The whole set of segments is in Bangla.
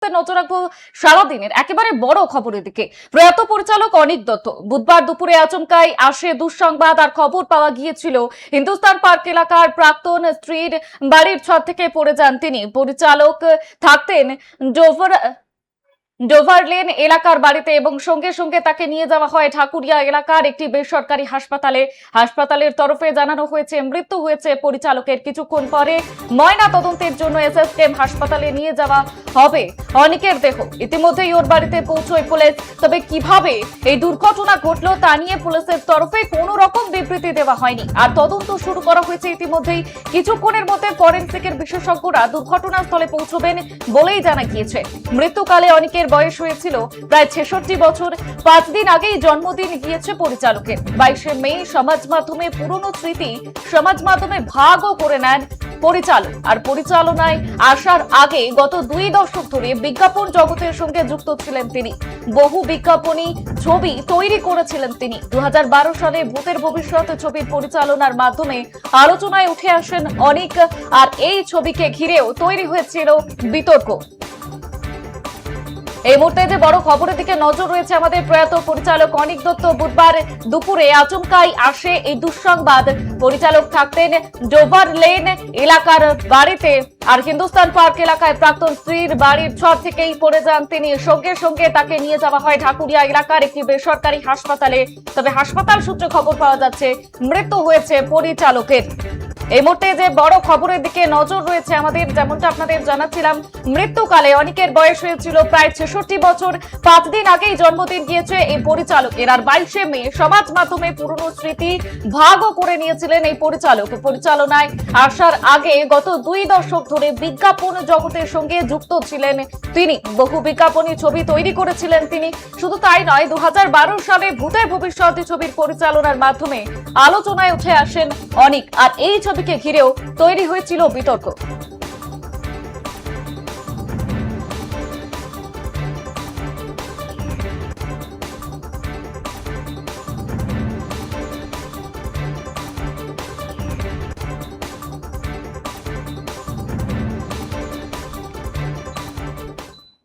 নজর রাখবো সারাদিনের একেবারে বড় খবরের দিকে। প্রয়াত পরিচালক অনিক দত্ত বুধবার দুপুরে আচমকাই আসে দুঃসংবাদ। আর খবর পাওয়া গিয়েছিল হিন্দুস্তান পার্ক এলাকার প্রাক্তন স্ত্রীর বাড়ির ছাদ থেকে পড়ে যান তিনি। পরিচালক থাকতেন ডোভারলেন এলাকার বাড়িতে এবং সঙ্গে সঙ্গে তাকে নিয়ে যাওয়া হয় ঢাকুরিয়া এলাকার একটি বেসরকারি হাসপাতালে। হাসপাতালের তরফে জানানো হয়েছে মৃত্যু হয়েছে পরিচালকের। কিছুক্ষণ পরে ময়না তদন্তের জন্য এসএসকেএম হাসপাতালে নিয়ে যাওয়া হবে অনিকের দেহ। ইতিমধ্যেই ওর বাড়িতে পৌঁছয় পুলিশ। তবে কিভাবে এই দুর্ঘটনা ঘটলো তা নিয়ে পুলিশের তরফে কোনো রকম বিবৃতি দেওয়া হয়নি। আর তদন্ত শুরু করা হয়েছে ইতিমধ্যেই। কিছুক্ষণের মধ্যে ফরেনসিকের বিশেষজ্ঞরা দুর্ঘটনাস্থলে পৌঁছবেন বলেই জানা গিয়েছে। মৃত্যুকালে অনিকের বয়স হয়েছিল প্রায় ৬৬ বছর। ৫ দিন আগেই জন্মদিন গিয়েছে পরিচালকের। ২২শে মে সমাজ মাধ্যমে পুরনো স্মৃতি সমাজ মাধ্যমে ভাগও করে নেন পরিচালক। আর পরিচালনায় আসার আগে গত ২ দশক ধরে বিজ্ঞাপন জগতের সঙ্গে যুক্ত ছিলেন তিনি। বহু বিজ্ঞাপনী ছবি তৈরি করেছিলেন তিনি। ২০১২ সালে ভূতের ভবিষ্যৎ ছবির পরিচালনার মাধ্যমে আলোচনায় উঠে আসেন অনিক। আর এই ছবিকে ঘিরেও তৈরি হয়েছিল বিতর্ক। এই মুহূর্তে যে বড় খবরের দিকে নজর রয়েছে আমাদের। প্রয়াত পরিচালক অনিক দত্ত বুধবার দুপুরে আচমকাই আসে এই দুঃসংবাদ। পরিচালক থাকতেন ডোভারলেন এলাকার বাড়িতে। আর হিন্দুস্তান পার্ক এলাকায় প্রাক্তন স্ত্রীর বাড়ির ছাদ থেকেই পড়ে যান তিনি। সঙ্গে সঙ্গে তাকে নিয়ে যাওয়া হয় ঢাকুরিয়া এলাকার একটি বেসরকারি হাসপাতালে। তবে হাসপাতাল সূত্রে খবর পাওয়া যাচ্ছে মৃত্যু হয়েছে পরিচালকের। এই মুহূর্তে যে বড় খবরের দিকে নজর রয়েছে আমাদের, যেমনটা আপনাদের জানাচ্ছিলাম, মৃত্যুকালে অনিকের বয়স হয়েছিল প্রায় ৬৬ বছর। ৫ দিন আগেই জন্মদিন গিয়েছে এই পরিচালকের। আর ২২শে মে সমাজ মাধ্যমে পুরনো স্মৃতি ভাগও করে নিয়েছিলেন এই পরিচালক। পরিচালনায় আসার আগে গত ২ দশক ধরে বিজ্ঞাপন জগতের সঙ্গে যুক্ত ছিলেন তিনি। বহু বিজ্ঞাপনী ছবি তৈরি করেছিলেন তিনি। শুধু তাই নয়, ২০১২ সালে ভূতের ভবিষ্যৎ ছবির পরিচালনার মাধ্যমে আলোচনায় উঠে আসেন অনিক। আর এই ছবিকে ঘিরেও তৈরি হয়েছিল বিতর্ক।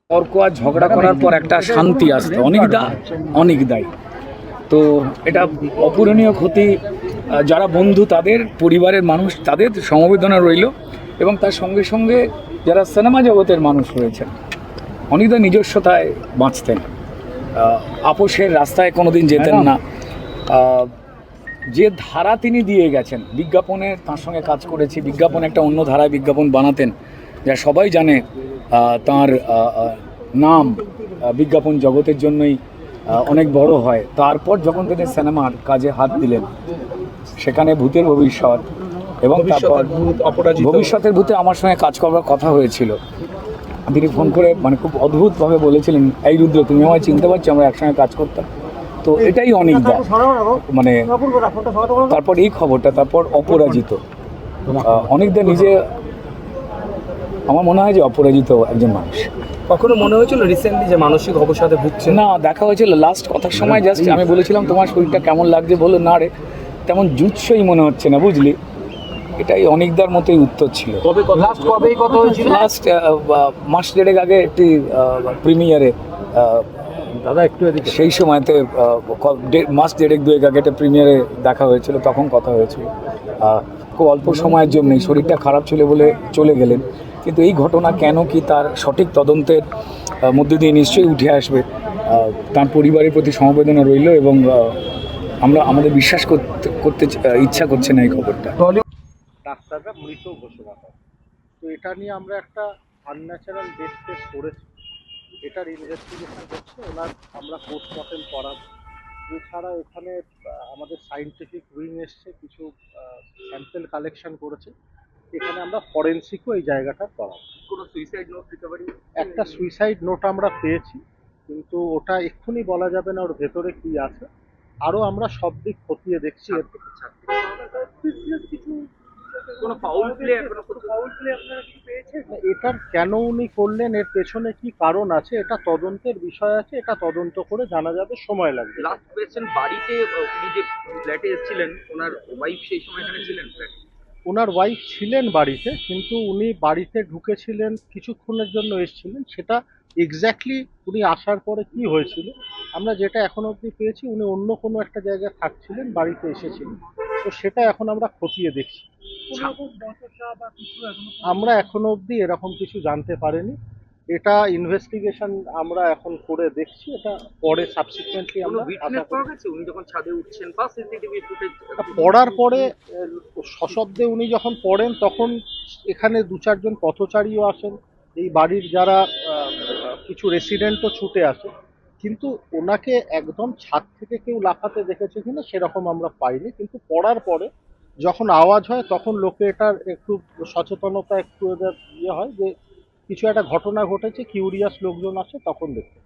তর্ক আর ঝগড়া করার পর একটা শান্তি আসতো। অনেকদাই তো এটা অপূরণীয় ক্ষতি। যারা বন্ধু, তাদের পরিবারের মানুষ, তাদের সমবেদনা রইল। এবং তার সঙ্গে সঙ্গে যারা সিনেমা জগতের মানুষ রয়েছেন, অনেকদা নিজস্বতায় বাঁচতেন, আপোষের রাস্তায় কোনোদিন যেতেন না। যে ধারা তিনি দিয়ে গেছেন বিজ্ঞাপনের, তার সঙ্গে কাজ করেছি। বিজ্ঞাপন একটা অন্য ধারায় বিজ্ঞাপন বানাতেন, যা সবাই জানে। তার নাম বিজ্ঞাপন জগতের জন্যই অনেক বড় হয়। তারপর যখন তিনি সিনেমার কাজে হাত দিলেন, সেখানে ভূতের ভবিষ্যৎ এবং তারপর ভবিষ্যতের ভূতে আমার সঙ্গে কাজ করবার কথা হয়েছিল। তিনি ফোন করে খুব অদ্ভুতভাবে বলেছিলেন, এই রুদ্র, তুমি আমায় চিনতে পারছো, আমরা একসঙ্গে কাজ করতাম। তো এটাই অনেকদা তারপর এই খবরটা, তারপর অপরাজিত। অনেকদা নিজে, আমার মনে হয় যে অপরাজিত একজন মানুষ। কখনো মনে হয়েছিল রিসেন্টলি যে মানসিক অবসাদে ভুগছে? না, দেখা হয়েছিল লাস্ট কথার সময়। জাস্ট আমি বলেছিলাম, তোমার শরীরটা কেমন লাগছে? বললো, না রে, তেমন জুৎসই মনে হচ্ছে না, বুঝলি। এটাই অনেকদার মতোই উত্তর ছিল। লাস্ট মাস দেড়েক আগে একটি প্রিমিয়ারে, দাদা একটু এদিকে, সেই সময়তে মাস দেড়েক দুয়েক আগে একটা প্রিমিয়ারে দেখা হয়েছিল, তখন কথা হয়েছিল। খুব অল্প সময়ের জন্যই শরীরটা খারাপ ছিল বলে চলে গেলেন। কিন্তু এই ঘটনা কেন কি, তার সঠিক তদন্তের মধ্যে দিয়ে নিশ্চয়ই উঠে আসবে। তার পরিবারের প্রতি সমবেদনা রইল এবং আমাদের বিশ্বাস করতে ইচ্ছা করছে না এই খবরটা। ডাক্তাররা মৃত ঘোষণা করে। তো এটা নিয়ে আমরা একটা আনন্যাচারাল ডেথ কেস করেছি। এটার ইনভেস্টিগেশন হচ্ছে। আমরা পোস্টমর্টেম করাবো। এছাড়া এখানে আমাদের সায়েন্টিফিক উইং এসছে, কিছু স্যাম্পেল কালেকশন করেছে। এখানে আমরা ফরেন্সিকও এই জায়গাটা করাবো। কোনো সুইসাইড নোট রিকভারি? একটা সুইসাইড নোট আমরা পেয়েছি, কিন্তু ওটা এক্ষুনি বলা যাবে না ওর ভেতরে কি আছে। আরও আমরা সব দিক খতিয়ে দেখছি। এটার কেন উনি করলেন, এর পেছনে কি কারণ আছে, এটা তদন্তের বিষয় আছে। এটা তদন্ত করে জানা যাবে, সময় লাগবে। লাস্ট কোয়েশ্চেন, বাড়িতে উনি যে ফ্ল্যাটে এসেছিলেন, ওনার ওয়াইফ সেই সময় এখানে ছিলেন? ওনার ওয়াইফ ছিলেন বাড়িতে, কিন্তু উনি বাড়িতে ঢুকেছিলেন, কিছুক্ষণের জন্য এসেছিলেন, সেটা এক্স্যাক্টলি উনি আসার পরে কি হয়েছিল, আমরা যেটা এখন অবধি পেয়েছি উনি অন্য কোনো একটা জায়গায় থাকছিলেন, বাড়িতে এসেছিলেন, তো সেটা এখন আমরা খতিয়ে দেখছি। আমরা এখনো অবধি এরকম কিছু জানতে পারিনি, এটা ইনভেস্টিগেশন আমরা এখন করে দেখছি, এটা পরে সাবসিকুয়েন্টলি কোনো আমরা আশা উইটনেস করি। পাওয়া গেছে উনি যখন ছাদে উঠছেন বা সিসিটিভি ফুটেজ? পড়ার পরে সশব্দে উনি যখন পড়েন তখন এখানে দু চারজন পথচারীও আসেন, এই বাড়ির যারা কিছু রেসিডেন্টও ছুটে আসে, কিন্তু ওনাকে একদম ছাদ থেকে কেউ লাফাতে দেখেছে কিনা সেরকম আমরা পাইনি, কিন্তু পড়ার পরে যখন আওয়াজ হয় তখন লোকে এটার একটু সচেতনতা একটু এদের ইয়ে হয় যে কিছু একটা ঘটনা ঘটেছে, কিউরিয়াস লোকজন আসে তখন দেখতে।